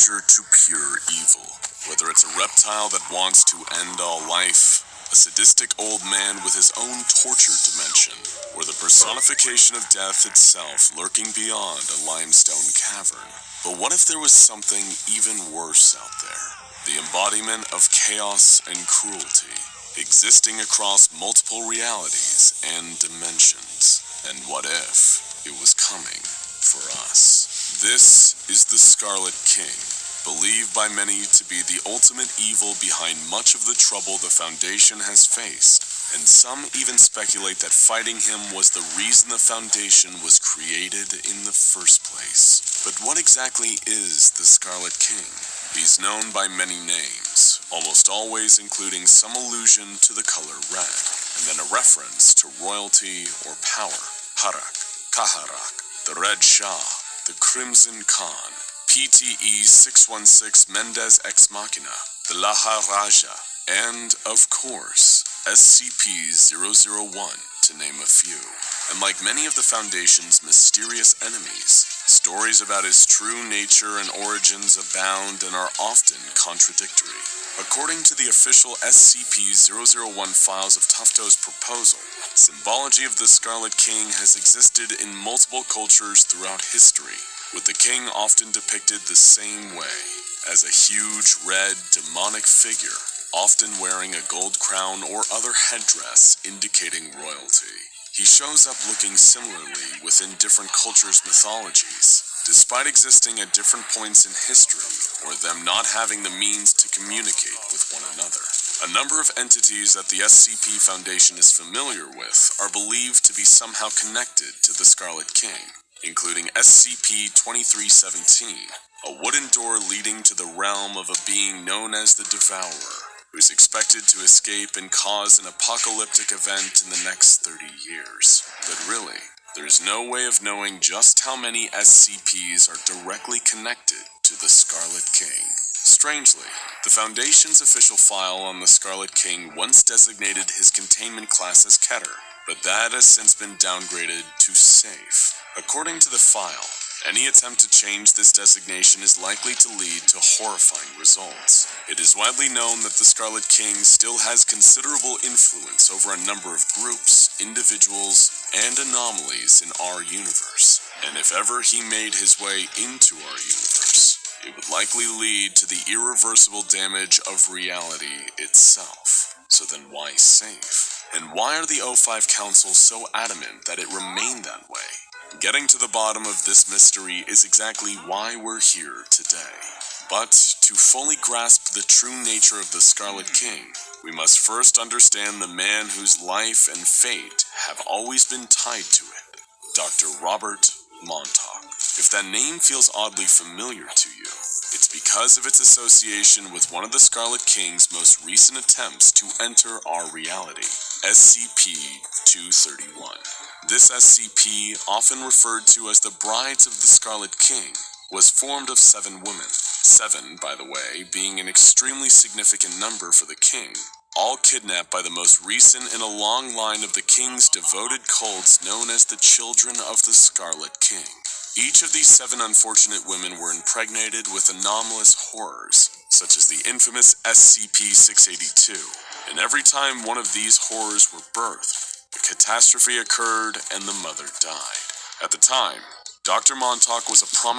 To pure evil. Whether it's a reptile that wants to end all life, a sadistic old man with his own torture dimension, or the personification of death itself lurking beyond a limestone cavern. But what if there was something even worse out there? The embodiment of chaos and cruelty, existing across multiple realities and dimensions. And what if it was coming for us? This is the Scarlet King, believed by many to be the ultimate evil behind much of the trouble the Foundation has faced, and some even speculate that fighting him was the reason the Foundation was created in the first place. But what exactly is the Scarlet King? He's known by many names, almost always including some allusion to the color red, and then a reference to royalty or power. Harak, Kaharak, the Red Shah, the Crimson Khan, PTE 616 Mendez Ex Machina, the Laha Raja, and, of course, SCP-001, to name a few. And like many of the Foundation's mysterious enemies, stories about his true nature and origins abound and are often contradictory. According to the official SCP-001 files of Tufto's proposal, symbology of the Scarlet King has existed in multiple cultures throughout history, with the king often depicted the same way, as a huge red demonic figure, often wearing a gold crown or other headdress indicating royalty. He shows up looking similarly within different cultures' mythologies, despite existing at different points in history, or them not having the means to communicate with one another. A number of entities that the SCP Foundation is familiar with are believed to be somehow connected to the Scarlet King, including SCP-2317, a wooden door leading to the realm of a being known as the Devourer, who is expected to escape and cause an apocalyptic event in the next 30 years. But really, there's no way of knowing just how many SCPs are directly connected to the Scarlet King. Strangely, the Foundation's official file on the Scarlet King once designated his containment class as Keter, but that has since been downgraded to Safe. According to the file, any attempt to change this designation is likely to lead to horrifying results. It is widely known that the Scarlet King still has considerable influence over a number of groups, individuals, and anomalies in our universe. And if ever he made his way into our universe, it would likely lead to the irreversible damage of reality itself. So then why Safe? And why are the O5 Council so adamant that it remain that way? Getting to the bottom of this mystery is exactly why we're here today. But to fully grasp the true nature of the Scarlet King, we must first understand the man whose life and fate have always been tied to it, Dr. Robert Montauk. If that name feels oddly familiar to you, it's because of its association with one of the Scarlet King's most recent attempts to enter our reality, SCP-231. This SCP, often referred to as the Brides of the Scarlet King, was formed of 7 women. 7, by the way, being an extremely significant number for the king, all kidnapped by the most recent in a long line of the king's devoted cults known as the Children of the Scarlet King. Each of these 7 unfortunate women were impregnated with anomalous horrors, such as the infamous SCP-682, and every time one of these horrors were birthed, a catastrophe occurred and the mother died. At the time, Dr. Montauk was a prominent